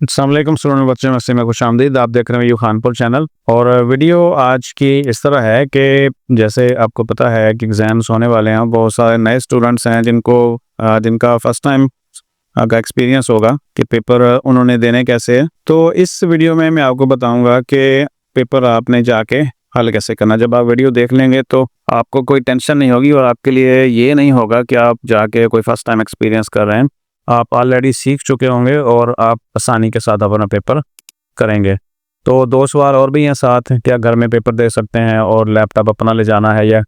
अस्सलाम वालेकुम स्टूडेंट बच्चे मस्ती में खुशामदीद। आप देख रहे हैं यू खानपुर चैनल। और वीडियो आज की इस तरह है कि जैसे आपको पता है कि एग्ज़ाम्स होने वाले हैं, बहुत सारे नए स्टूडेंट्स हैं जिनका फर्स्ट टाइम का एक्सपीरियंस होगा कि पेपर उन्होंने देने कैसे है। तो इस वीडियो में मैं आपको बताऊंगा कि पेपर आपने जाके हल कैसे करना। जब आप वीडियो देख लेंगे तो आपको कोई टेंशन नहीं होगी और आपके लिए ये नहीं होगा कि आप जाके कोई फर्स्ट टाइम एक्सपीरियंस कर रहे हैं। आप ऑलरेडी सीख चुके होंगे और आप आसानी के साथ अपना पेपर करेंगे। तो 2 सवाल और भी हैं साथ, क्या घर में पेपर दे सकते हैं और लैपटॉप अपना ले जाना है या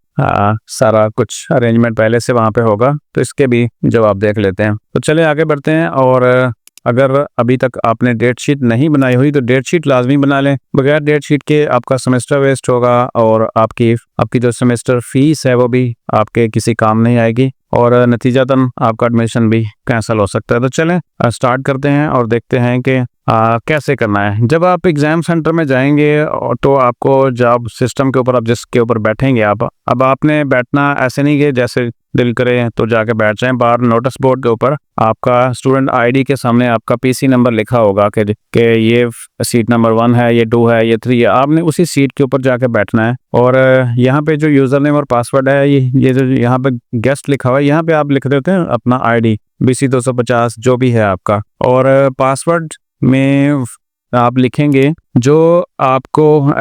सारा कुछ अरेंजमेंट पहले से वहाँ पे होगा, तो इसके भी जवाब देख लेते हैं। तो चले आगे बढ़ते हैं। और अगर अभी तक आपने डेट शीट नहीं बनाई हुई तो डेट शीट लाजमी बना लें। बगैर डेट शीट के आपका सेमेस्टर वेस्ट होगा और आपकी जो सेमेस्टर फीस है वो भी आपके किसी काम नहीं आएगी और नतीजतन आपका एडमिशन भी कैंसिल हो सकता है। तो चलें स्टार्ट करते हैं और देखते हैं कि कैसे करना है। जब आप एग्ज़ाम सेंटर में जाएंगे तो आपको जब सिस्टम के ऊपर आप जिसके ऊपर बैठेंगे अब आपने बैठना ऐसे नहीं कि जैसे दिल करे तो जाके बैठ जाएं। बाहर नोटिस बोर्ड के ऊपर आपका स्टूडेंट आईडी के सामने आपका पीसी नंबर लिखा होगा कि ये सीट नंबर 1 है, ये 2 है, ये 3 है। आपने उसी सीट के ऊपर जाके बैठना है और यहाँ पे जो यूज़र नेम और पासवर्ड है, ये जो यहाँ पे गेस्ट लिखा हुआ है, यहाँ पे आप लिख देते हैं अपना आईडी BC 250 जो भी है आपका। और पासवर्ड में आप लिखेंगे जो आपको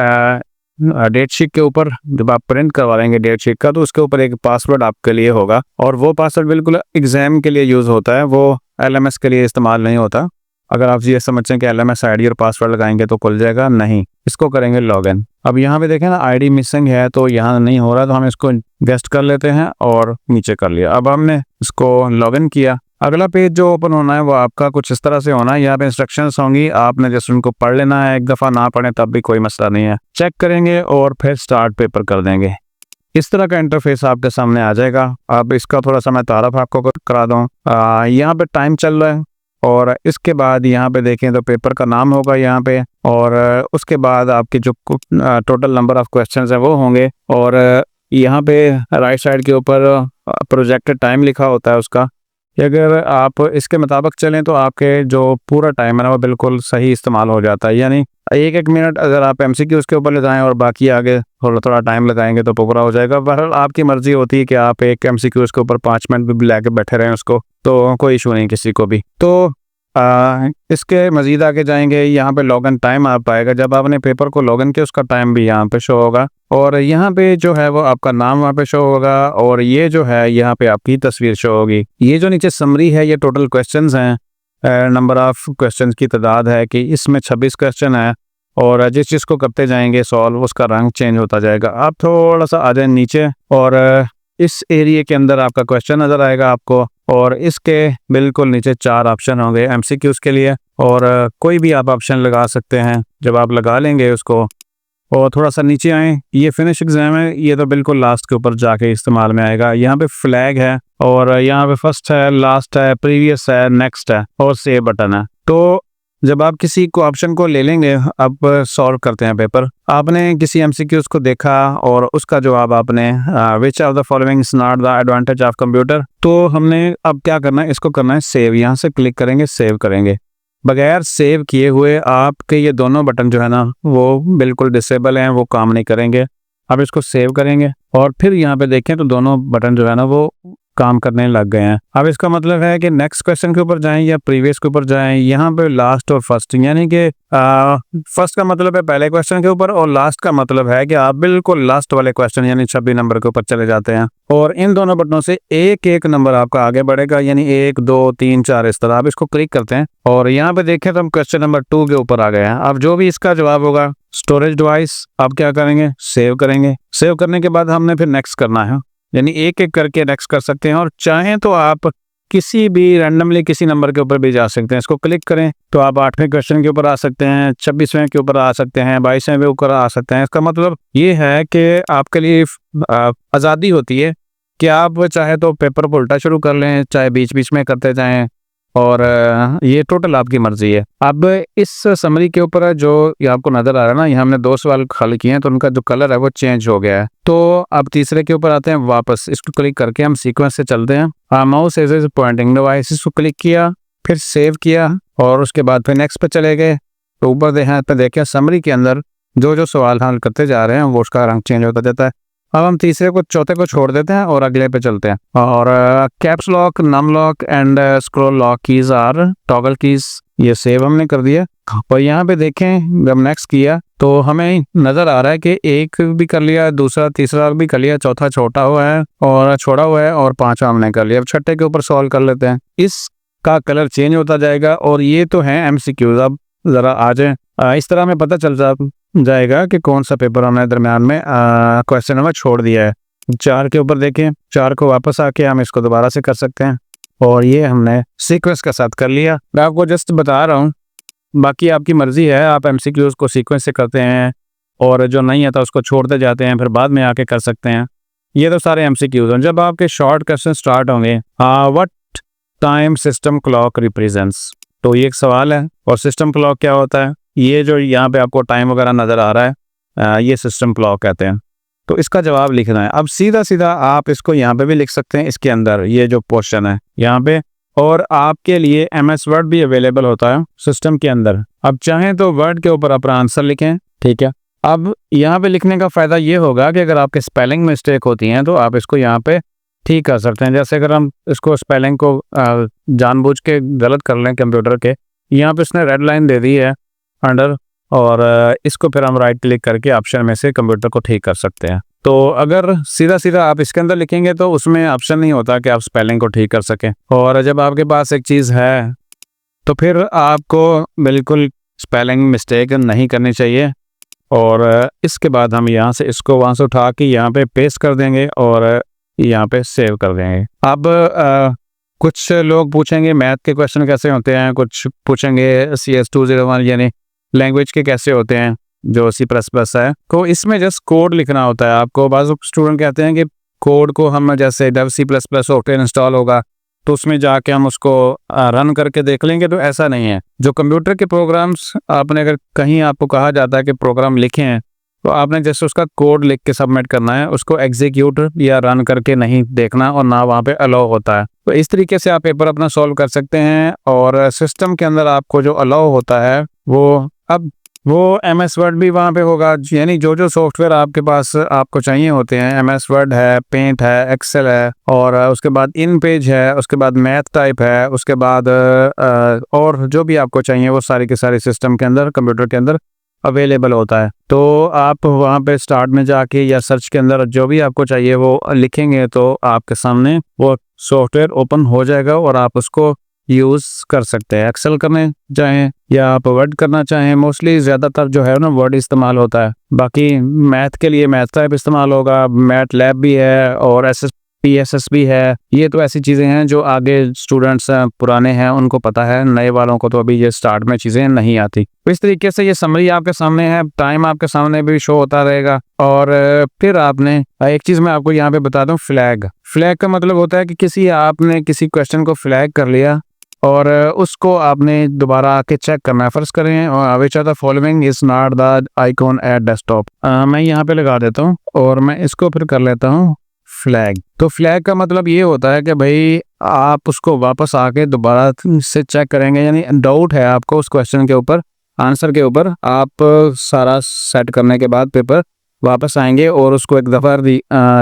डेट शीट के ऊपर जब आप प्रिंट करवा लेंगे डेट शीट का, तो उसके ऊपर एक पासवर्ड आपके लिए होगा और वो पासवर्ड बिल्कुल एग्जाम के लिए यूज़ होता है, वो LMS के लिए इस्तेमाल नहीं होता। अगर आप ये समझते हैं कि LMS आईडी और पासवर्ड लगाएंगे तो खुल जाएगा, नहीं, इसको करेंगे लॉगिन। अब यहाँ पे देखें ना आईडी मिसिंग है तो यहाँ नहीं हो रहा, तो हम इसको गेस्ट कर लेते हैं और नीचे कर लिया। अब हमने इसको लॉगिन किया। अगला पेज जो ओपन होना है वो आपका कुछ इस तरह से होना है। यहाँ पे इंस्ट्रक्शंस होंगी, आपने जैसे उनको पढ़ लेना है। एक दफ़ा ना पढ़ें तब भी कोई मसला नहीं है, चेक करेंगे और फिर स्टार्ट पेपर कर देंगे। इस तरह का इंटरफेस आपके सामने आ जाएगा। अब इसका थोड़ा सा मैं तारफ़ आपको करा दूँ। यहाँ पे टाइम चल रहा है और इसके बाद यहाँ पे देखें तो पेपर का नाम होगा यहाँ पे और उसके बाद आपके जो टोटल नंबर ऑफ़ क्वेश्चंस हैं वो होंगे और यहाँ पे राइट साइड के ऊपर प्रोजेक्टेड टाइम लिखा होता है उसका। अगर आप इसके मुताबिक चलें तो आपके जो पूरा टाइम है ना वो बिल्कुल सही इस्तेमाल हो जाता है। यानी 1-1 मिनट अगर आप MCQ उसके ऊपर लगाएं और बाकी आगे थोड़ा टाइम लगाएंगे तो पूरा हो जाएगा। बहरहाल आपकी मर्जी होती है कि आप एक MCQ उसके ऊपर 5 मिनट भी लेके बैठे रहें उसको, तो कोई इशू नहीं किसी को भी। तो इसके मज़ीद आगे जाएंगे, यहाँ पे लॉगिन टाइम आप पाएगा। जब आपने पेपर को लॉगिन किया उसका टाइम भी यहाँ पे शो होगा और यहाँ पे जो है वो आपका नाम वहाँ पे शो होगा और ये जो है यहाँ पे आपकी तस्वीर शो होगी। ये जो नीचे समरी है ये टोटल क्वेश्चंस हैं, नंबर ऑफ़ क्वेश्चंस की तादाद है कि इसमें 26 क्वेश्चन है और जिस चीज़ को करते जाएंगे सॉल्व उसका रंग चेंज होता जाएगा। आप थोड़ा सा आ जाए नीचे और इस एरिया के अंदर आपका क्वेश्चन नज़र आएगा आपको और इसके बिल्कुल नीचे 4 ऑप्शन होंगे MCQs के लिए और कोई भी आप ऑप्शन लगा सकते हैं। जब आप लगा लेंगे उसको और थोड़ा सा नीचे आएँ, ये फिनिश एग्ज़ाम है, ये तो बिल्कुल लास्ट के ऊपर जाके इस्तेमाल में आएगा। यहाँ पे फ्लैग है और यहाँ पे फर्स्ट है, लास्ट है, प्रीवियस है, नेक्स्ट है और सेव बटन है। तो जब आप किसी को ऑप्शन को ले लेंगे, अब सॉल्व करते हैं पेपर। आपने किसी MCQs को देखा और उसका जवाब आपने which of the following is not the advantage of computer, तो हमने अब क्या करना है, इसको करना है सेव। यहाँ से क्लिक करेंगे, सेव करेंगे। बगैर सेव किए हुए आपके ये दोनों बटन जो है ना वो बिल्कुल डिसेबल हैं, वो काम नहीं करेंगे। अब इसको सेव करेंगे और फिर यहाँ पे देखें तो दोनों बटन जो है ना वो काम करने लग गए हैं। अब इसका मतलब है कि नेक्स्ट क्वेश्चन के ऊपर जाएं या प्रीवियस के ऊपर जाएं। यहाँ पे लास्ट और फर्स्ट, यानी कि फर्स्ट का मतलब है पहले क्वेश्चन के ऊपर और लास्ट का मतलब है कि आप बिल्कुल लास्ट वाले क्वेश्चन यानी 26 नंबर के ऊपर चले जाते हैं और इन दोनों बटनों से एक नंबर आपका आगे बढ़ेगा, यानी 1 2 3 4 इस तरह। आप इसको क्लिक करते हैं और यहाँ पे देखें तो हम क्वेश्चन नंबर 2 के ऊपर आ गए हैं। अब जो भी इसका जवाब होगा स्टोरेज डिवाइस आप क्या करेंगे, सेव करेंगे। सेव करने के बाद हमने फिर नेक्स्ट करना है, यानी एक करके नेक्स्ट कर सकते हैं और चाहें तो आप किसी भी रैंडमली किसी नंबर के ऊपर भी जा सकते हैं। इसको क्लिक करें तो आप 8वें क्वेश्चन के ऊपर आ सकते हैं, 26वें के ऊपर आ सकते हैं, 22वें के ऊपर आ सकते हैं। इसका मतलब ये है कि आपके लिए आज़ादी होती है कि आप चाहे तो पेपर को उल्टा शुरू कर लें, चाहे बीच बीच में करते जाएं, और ये टोटल आपकी मर्जी है। अब इस समरी के ऊपर जो ये आपको नजर आ रहा है ना, ये हमने 2 सवाल हल किए हैं तो उनका जो कलर है वो चेंज हो गया है। तो अब तीसरे के ऊपर आते हैं वापस, इसको क्लिक करके हम सीक्वेंस से चलते हैं। माउस एज पॉइंटिंग डिवाइस, इसको क्लिक किया, फिर सेव किया और उसके बाद फिर नेक्स्ट पे चले गए। तो ऊपर यहाँ पे देखें समरी के अंदर जो जो सवाल हल करते जा रहे हैं वो उसका रंग चेंज होता जाता है। अब हम तीसरे को चौथे को छोड़ देते हैं और अगले पे चलते हैं। और caps lock, num lock and scroll lock keys are toggle keys, ये सेव हमने कर दिया। और यहाँ पे देखें जब नेक्स्ट किया तो हमें नजर आ रहा है कि एक भी कर लिया, दूसरा तीसरा भी कर लिया, चौथा छोटा हुआ है और छोड़ा हुआ है और पांचवा हमने कर लिया। अब छठे के ऊपर सॉल्व कर लेते हैं। इसका कलर चेंज होता जाएगा और ये तो है MCQs। अब जरा आ जाए, इस तरह हमें पता चल जाएगा कि कौन सा पेपर हमने दरम्यान में क्वेश्चन नंबर छोड़ दिया है। 4 के ऊपर देखें, 4 को वापस आके हम इसको दोबारा से कर सकते हैं और ये हमने सीक्वेंस के साथ कर लिया। मैं आपको जस्ट बता रहा हूँ, बाकी आपकी मर्जी है, आप MCQs को सीक्वेंस से करते हैं और जो नहीं आता उसको छोड़ते जाते हैं, फिर बाद में आके कर सकते हैं। ये तो सारे MCQs हैं। जब आपके शॉर्ट क्वेश्चन स्टार्ट होंगे, what time system clock represents, तो ये एक सवाल है। और सिस्टम क्लॉक क्या होता है, ये जो यहाँ पे आपको टाइम वगैरह नजर आ रहा है, ये सिस्टम क्लॉक कहते हैं। तो इसका जवाब लिखना है। अब सीधा सीधा आप इसको यहाँ पे भी लिख सकते हैं, इसके अंदर ये जो पोर्शन है यहाँ पे, और आपके लिए MS वर्ड भी अवेलेबल होता है सिस्टम के अंदर। अब चाहें तो वर्ड के ऊपर अपना आंसर लिखें, ठीक है। अब यहाँ पे लिखने का फायदा ये होगा कि अगर आपके स्पेलिंग मिस्टेक होती हैं तो आप इसको यहाँ पे ठीक कर सकते हैं। जैसे अगर हम इसको स्पेलिंग को जानबूझ के गलत कर लें कंप्यूटर के, यहाँ पे उसने रेड लाइन दे दी है अंडर, और इसको फिर हम राइट क्लिक करके ऑप्शन में से कंप्यूटर को ठीक कर सकते हैं। तो अगर सीधा सीधा आप इसके अंदर लिखेंगे तो उसमें ऑप्शन नहीं होता कि आप स्पेलिंग को ठीक कर सकें। और जब आपके पास एक चीज़ है तो फिर आपको बिल्कुल स्पेलिंग मिस्टेक नहीं करनी चाहिए। और इसके बाद हम यहाँ से इसको वहाँ से उठा के यहाँ पे पेस्ट कर देंगे और यहाँ पे सेव कर देंगे। अब कुछ लोग पूछेंगे मैथ के क्वेश्चन कैसे होते हैं, कुछ पूछेंगे CS201 यानी लैंग्वेज के कैसे होते हैं जो C++ है। तो इसमें जस्ट कोड लिखना होता है आपको। बाज़ स्टूडेंट कहते हैं कि कोड को हम जैसे जब C++ सॉफ्टवेयर इंस्टॉल होगा तो उसमें जाके हम उसको रन करके देख लेंगे, तो ऐसा नहीं है। जो कंप्यूटर के प्रोग्राम्स आपने अगर कहीं आपको कहा जाता है कि प्रोग्राम लिखे हैं तो आपने जैसे उसका कोड लिख के सबमिट करना है, उसको एग्जीक्यूट या रन करके नहीं देखना और ना वहाँ पे अलाउ होता है। तो इस तरीके से आप पेपर अपना सॉल्व कर सकते हैं। और सिस्टम के अंदर आपको जो अलाउ होता है वो MS वर्ड भी वहाँ पे होगा, यानी जो जो सॉफ्टवेयर आपके पास आपको चाहिए होते हैं, MS वर्ड है, पेंट है, एक्सेल है, और उसके बाद इन पेज है, उसके बाद मैथ टाइप है, उसके बाद और जो भी आपको चाहिए वो सारी के सारे सिस्टम के अंदर कंप्यूटर के अंदर अवेलेबल होता है। तो आप वहाँ पे स्टार्ट में जाके या सर्च के अंदर जो भी आपको चाहिए वो लिखेंगे तो आपके सामने वो सॉफ्टवेयर ओपन हो जाएगा और आप उसको यूज़ कर सकते हैं। एक्सेल करने चाहें या आप वर्ड करना चाहें, मोस्टली ज़्यादातर जो है ना वर्ड इस्तेमाल होता है। बाकी मैथ के लिए मैथ टाइप इस्तेमाल होगा, मैथ लैब भी है और SPSS भी है। ये तो ऐसी चीज़ें हैं जो आगे स्टूडेंट्स पुराने हैं उनको पता है, नए वालों को तो अभी ये स्टार्ट में चीज़ें नहीं आती। तो इस तरीके से ये समरी आपके सामने है, टाइम आपके सामने भी शो होता रहेगा। और फिर आपने एक चीज़ मैं आपको यहाँ पे बता दूँ, फ्लैग का मतलब होता है कि आपने किसी क्वेश्चन को फ्लैग कर लिया और उसको आपने दोबारा आके चेक करना है। फर्ज करें which are the following is not the icon at desktop, मैं यहाँ पे लगा देता हूँ और मैं इसको फिर कर लेता हूँ फ्लैग। तो फ्लैग का मतलब ये होता है कि भाई आप उसको वापस आके दोबारा से चेक करेंगे, यानी डाउट है आपको उस क्वेश्चन के ऊपर, आंसर के ऊपर, आप सारा सेट करने के बाद पेपर वापस आएंगे और उसको एक दफ़ा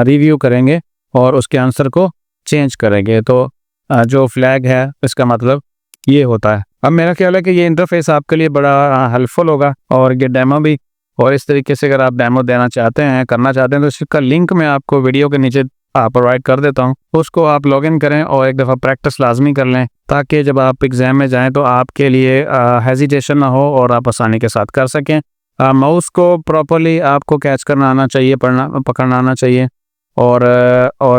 रिव्यू करेंगे और उसके आंसर को चेंज करेंगे। तो जो फ्लैग है इसका मतलब ये होता है। अब मेरा ख्याल है कि ये इंटरफेस आपके लिए बड़ा हेल्पफुल होगा और ये डेमो भी। और इस तरीके से अगर आप डेमो देना चाहते हैं, करना चाहते हैं, तो इसका लिंक मैं आपको वीडियो के नीचे प्रोवाइड कर देता हूँ। उसको आप लॉगिन करें और एक दफ़ा प्रैक्टिस लाजमी कर लें ताकि जब आप एग्ज़ाम में जाएं तो आपके लिए हेजिटेशन ना हो और आप आसानी के साथ कर सकें। माउस को प्रॉपर्ली आपको कैच करना आना चाहिए, पकड़ना आना चाहिए। और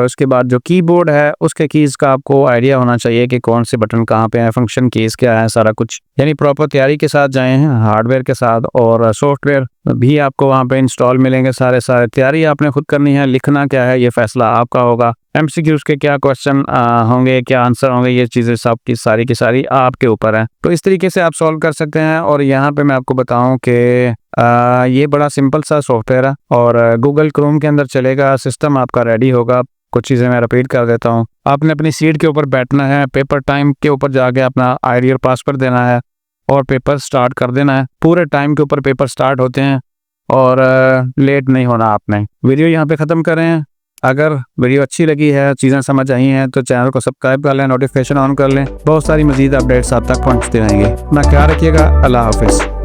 उसके बाद जो कीबोर्ड है उसके कीज़ का आपको आइडिया होना चाहिए कि कौन से बटन कहाँ पे हैं, फंक्शन कीज़ क्या है, सारा कुछ। यानी प्रॉपर तैयारी के साथ जाएं हैं, हार्डवेयर के साथ, और सॉफ्टवेयर भी आपको वहाँ पे इंस्टॉल मिलेंगे सारे तैयारी आपने खुद करनी है। लिखना क्या है ये फैसला आपका होगा। MCQs के क्या क्वेश्चन होंगे, क्या आंसर होंगे, ये चीज़ें सब की सारी आपके ऊपर है। तो इस तरीके से आप सॉल्व कर सकते हैं। और यहाँ पे मैं आपको बताऊं कि ये बड़ा सिंपल सा सॉफ्टवेयर है और गूगल क्रोम के अंदर चलेगा, सिस्टम आपका रेडी होगा। कुछ चीज़ें मैं रिपीट कर देता हूँ। आपने अपनी सीट के ऊपर बैठना है, पेपर टाइम के ऊपर जाके अपना ID और पासवर्ड देना है और पेपर स्टार्ट कर देना है। पूरे टाइम के ऊपर पेपर स्टार्ट होते हैं और लेट नहीं होना आपने। वीडियो यहाँ पे ख़त्म करें। अगर वीडियो अच्छी लगी है, चीज़ें समझ आई हैं, तो चैनल को सब्सक्राइब कर लें, नोटिफिकेशन ऑन कर लें। बहुत सारी मज़ीद अपडेट्स आप तक पहुँचते रहेंगे। अपना ख्याल रखिएगा। अल्लाह हाफिज़।